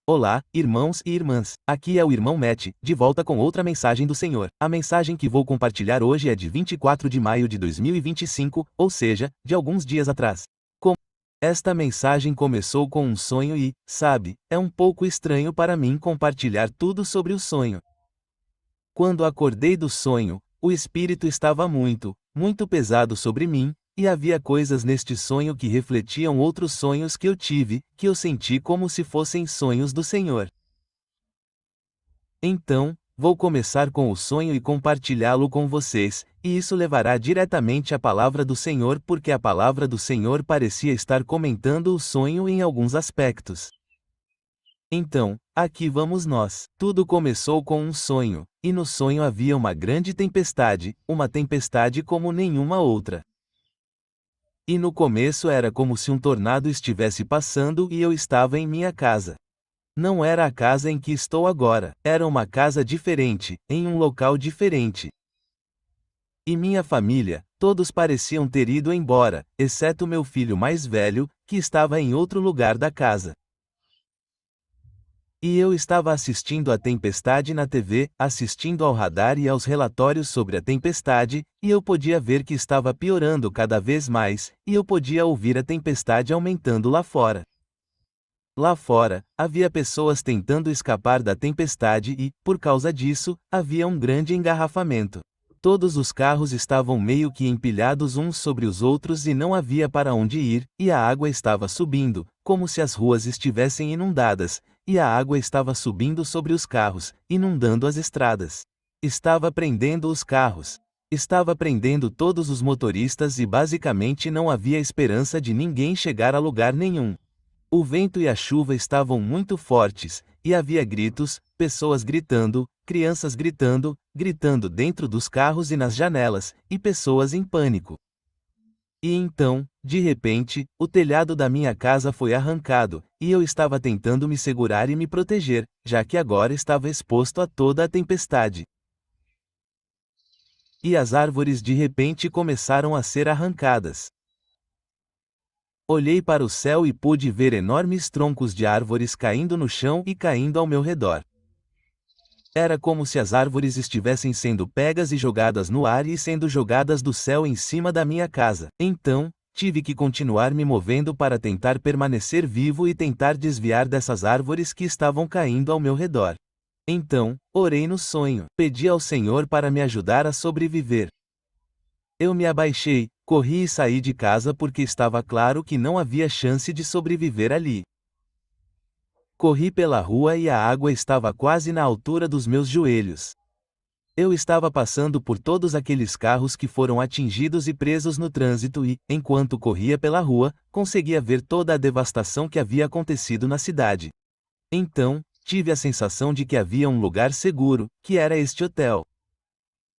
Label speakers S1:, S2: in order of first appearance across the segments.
S1: Olá, irmãos e irmãs. Aqui é o irmão Matt, de volta com outra mensagem do Senhor. A mensagem que vou compartilhar hoje é de 24 de maio de 2025, ou seja, de alguns dias atrás. Esta mensagem começou com um sonho e, sabe, é um pouco estranho para mim compartilhar tudo sobre o sonho. Quando acordei do sonho, o espírito estava muito pesado sobre mim, e havia coisas neste sonho que refletiam outros sonhos que eu tive, que eu senti como se fossem sonhos do Senhor. Então, vou começar com o sonho e compartilhá-lo com vocês, e isso levará diretamente à palavra do Senhor porque a palavra do Senhor parecia estar comentando o sonho em alguns aspectos. Então, aqui vamos nós. Tudo começou com um sonho, e no sonho havia uma grande tempestade, uma tempestade como nenhuma outra. E no começo era como se um tornado estivesse passando e eu estava em minha casa. Não era a casa em que estou agora, era uma casa diferente, em um local diferente. E minha família, todos pareciam ter ido embora, exceto meu filho mais velho, que estava em outro lugar da casa. E eu estava assistindo a tempestade na TV, assistindo ao radar e aos relatórios sobre a tempestade, e eu podia ver que estava piorando cada vez mais, e eu podia ouvir a tempestade aumentando lá fora. Lá fora, havia pessoas tentando escapar da tempestade e, por causa disso, havia um grande engarrafamento. Todos os carros estavam meio que empilhados uns sobre os outros e não havia para onde ir, e a água estava subindo, como se as ruas estivessem inundadas, e a água estava subindo sobre os carros, inundando as estradas. Estava prendendo os carros. Estava prendendo todos os motoristas e basicamente não havia esperança de ninguém chegar a lugar nenhum. O vento e a chuva estavam muito fortes, e havia gritos, pessoas gritando, crianças gritando, gritando dentro dos carros e nas janelas, e pessoas em pânico. E então, de repente, o telhado da minha casa foi arrancado, e eu estava tentando me segurar e me proteger, já que agora estava exposto a toda a tempestade. E as árvores de repente começaram a ser arrancadas. Olhei para o céu e pude ver enormes troncos de árvores caindo no chão e caindo ao meu redor. Era como se as árvores estivessem sendo pegas e jogadas no ar e sendo jogadas do céu em cima da minha casa. Então, tive que continuar me movendo para tentar permanecer vivo e tentar desviar dessas árvores que estavam caindo ao meu redor. Então, orei no sonho, pedi ao Senhor para me ajudar a sobreviver. Eu me abaixei, corri e saí de casa porque estava claro que não havia chance de sobreviver ali. Corri pela rua e a água estava quase na altura dos meus joelhos. Eu estava passando por todos aqueles carros que foram atingidos e presos no trânsito e, enquanto corria pela rua, conseguia ver toda a devastação que havia acontecido na cidade. Então, tive a sensação de que havia um lugar seguro, que era este hotel.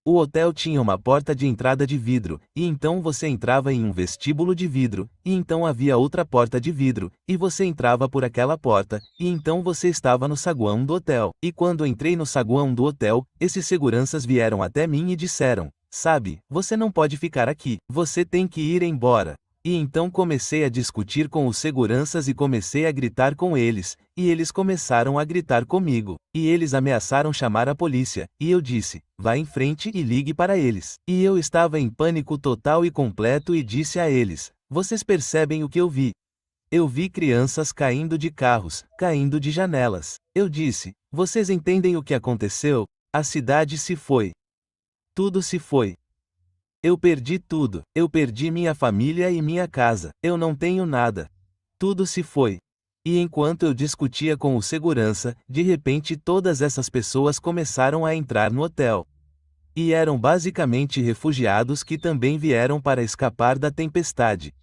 S1: O hotel tinha uma porta de entrada de vidro, e então você entrava em um vestíbulo de vidro, e então havia outra porta de vidro, e você entrava por aquela porta, e então você estava no saguão do hotel. E quando entrei no saguão do hotel, esses seguranças vieram até mim e disseram: "Sabe, você não pode ficar aqui, você tem que ir embora." E então comecei a discutir com os seguranças e comecei a gritar com eles, e eles começaram a gritar comigo, e eles ameaçaram chamar a polícia, e eu disse: "Vá em frente e ligue para eles." E eu estava em pânico total e completo e disse a eles: "Vocês percebem o que eu vi? Eu vi crianças caindo de carros, caindo de janelas." Eu disse: "Vocês entendem o que aconteceu? A cidade se foi. Tudo se foi. Eu perdi tudo, eu perdi minha família e minha casa, eu não tenho nada. Tudo se foi." E enquanto eu discutia com o segurança, de repente todas essas pessoas começaram a entrar no hotel. E eram basicamente refugiados que também vieram para escapar da tempestade.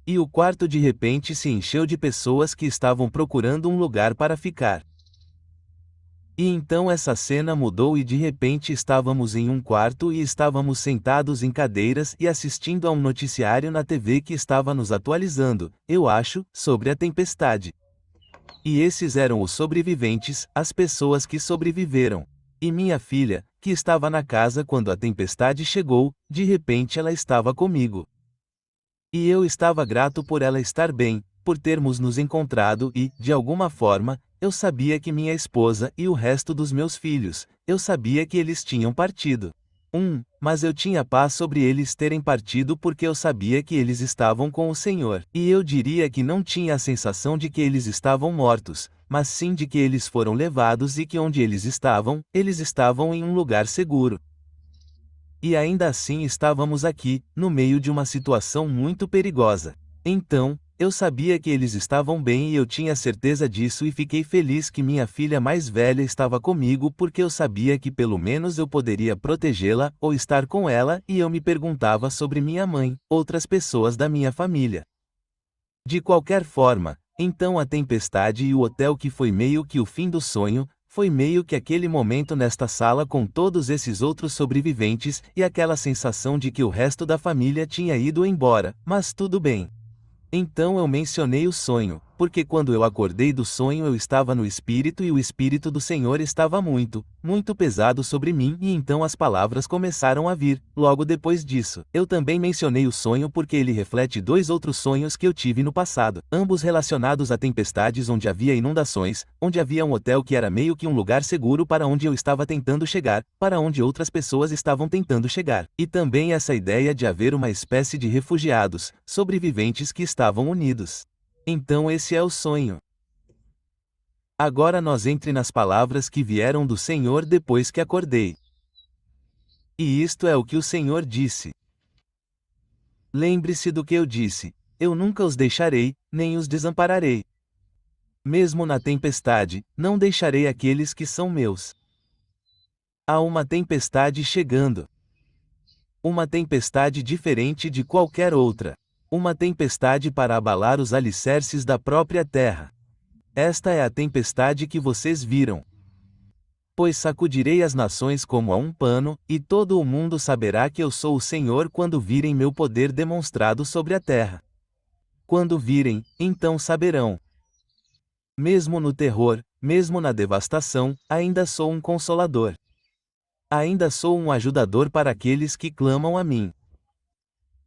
S1: E o quarto de repente se encheu de pessoas que estavam procurando um lugar para ficar. E então essa cena mudou e de repente estávamos em um quarto e estávamos sentados em cadeiras e assistindo a um noticiário na TV que estava nos atualizando, eu acho, sobre a tempestade. E esses eram os sobreviventes, as pessoas que sobreviveram. E minha filha, que estava na casa quando a tempestade chegou, de repente ela estava comigo. E eu estava grato por ela estar bem, por termos nos encontrado e, de alguma forma, eu sabia que minha esposa e o resto dos meus filhos, eu sabia que eles tinham partido. Mas eu tinha paz sobre eles terem partido porque eu sabia que eles estavam com o Senhor. E eu diria que não tinha a sensação de que eles estavam mortos, mas sim de que eles foram levados e que onde eles estavam em um lugar seguro. E ainda assim estávamos aqui, no meio de uma situação muito perigosa. Então, eu sabia que eles estavam bem e eu tinha certeza disso e fiquei feliz que minha filha mais velha estava comigo porque eu sabia que pelo menos eu poderia protegê-la ou estar com ela e eu me perguntava sobre minha mãe, outras pessoas da minha família. De qualquer forma, então a tempestade e o hotel que foi meio que o fim do sonho, foi meio que aquele momento nesta sala com todos esses outros sobreviventes e aquela sensação de que o resto da família tinha ido embora, mas tudo bem. Então eu mencionei o sonho, porque quando eu acordei do sonho eu estava no Espírito e o Espírito do Senhor estava muito pesado sobre mim e então as palavras começaram a vir. Logo depois disso, eu também mencionei o sonho porque ele reflete dois outros sonhos que eu tive no passado, ambos relacionados a tempestades onde havia inundações, onde havia um hotel que era meio que um lugar seguro para onde eu estava tentando chegar, para onde outras pessoas estavam tentando chegar, e também essa ideia de haver uma espécie de refugiados, sobreviventes que estavam unidos. Então esse é o sonho. Agora nós entre nas palavras que vieram do Senhor depois que acordei. E isto é o que o Senhor disse. Lembre-se do que eu disse, eu nunca os deixarei, nem os desampararei. Mesmo na tempestade, não deixarei aqueles que são meus. Há uma tempestade chegando. Uma tempestade diferente de qualquer outra. Uma tempestade para abalar os alicerces da própria terra. Esta é a tempestade que vocês viram. Pois sacudirei as nações como a um pano, e todo o mundo saberá que eu sou o Senhor quando virem meu poder demonstrado sobre a terra. Quando virem, então saberão. Mesmo no terror, mesmo na devastação, ainda sou um consolador. Ainda sou um ajudador para aqueles que clamam a mim.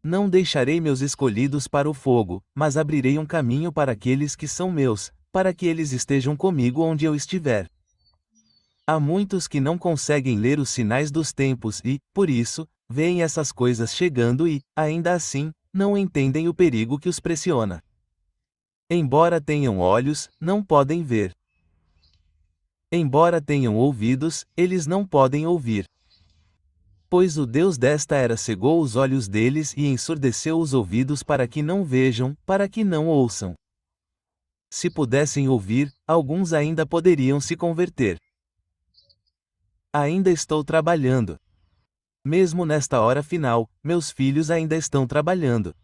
S1: Não deixarei meus escolhidos para o fogo, mas abrirei um caminho para aqueles que são meus, para que eles estejam comigo onde eu estiver. Há muitos que não conseguem ler os sinais dos tempos e, por isso, veem essas coisas chegando e, ainda assim, não entendem o perigo que os pressiona. Embora tenham olhos, não podem ver. Embora tenham ouvidos, eles não podem ouvir. Pois o Deus desta era cegou os olhos deles e ensurdeceu os ouvidos para que não vejam, para que não ouçam. Se pudessem ouvir, alguns ainda poderiam se converter. Ainda estou trabalhando. Mesmo nesta hora final, meus filhos ainda estão trabalhando.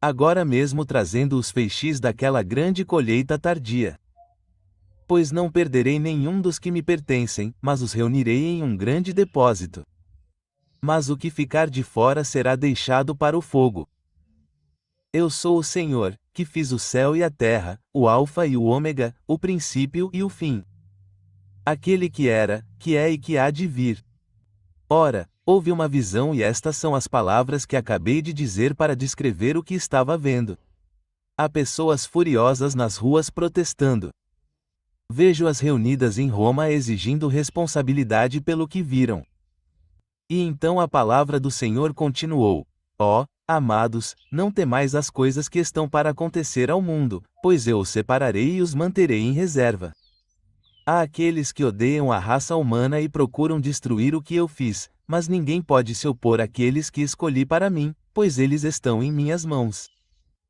S1: Agora mesmo trazendo os feixes daquela grande colheita tardia. Pois não perderei nenhum dos que me pertencem, mas os reunirei em um grande depósito. Mas o que ficar de fora será deixado para o fogo. Eu sou o Senhor, que fiz o céu e a terra, o Alfa e o Ômega, o princípio e o fim. Aquele que era, que é e que há de vir. Ora, houve uma visão e estas são as palavras que acabei de dizer para descrever o que estava vendo. Há pessoas furiosas nas ruas protestando. Vejo-as reunidas em Roma exigindo responsabilidade pelo que viram. E então a palavra do Senhor continuou: Ó, amados, não temais as coisas que estão para acontecer ao mundo, pois eu os separarei e os manterei em reserva. Há aqueles que odeiam a raça humana e procuram destruir o que eu fiz, mas ninguém pode se opor àqueles que escolhi para mim, pois eles estão em minhas mãos.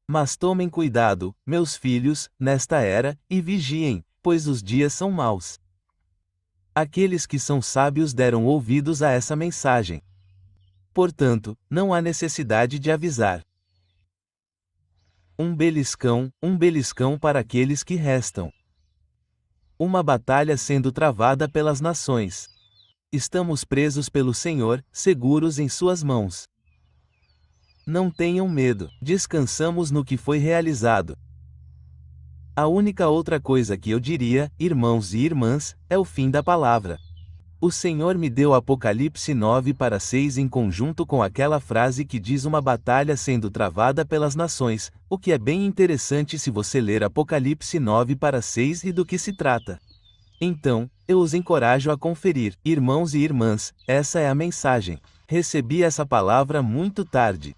S1: Mas tomem cuidado, meus filhos, nesta era, e vigiem, pois os dias são maus. Aqueles que são sábios deram ouvidos a essa mensagem. Portanto, não há necessidade de avisar. Um beliscão para aqueles que restam. Uma batalha sendo travada pelas nações. Estamos presos pelo Senhor, seguros em suas mãos. Não tenham medo, descansamos no que foi realizado. A única outra coisa que eu diria, irmãos e irmãs, é o fim da palavra. O Senhor me deu Apocalipse 9:6 em conjunto com aquela frase que diz uma batalha sendo travada pelas nações, o que é bem interessante se você ler Apocalipse 9:6 e do que se trata. Então, eu os encorajo a conferir. Irmãos e irmãs, essa é a mensagem. Recebi essa palavra muito tarde.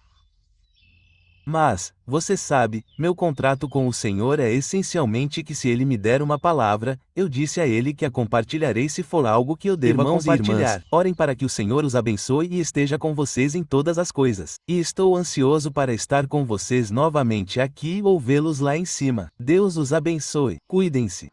S1: Mas, você sabe, meu contrato com o Senhor é essencialmente que se Ele me der uma palavra, eu disse a Ele que a compartilharei se for algo que eu deva compartilhar. Irmãos, orem para que o Senhor os abençoe e esteja com vocês em todas as coisas. E estou ansioso para estar com vocês novamente aqui ou vê-los lá em cima. Deus os abençoe. Cuidem-se.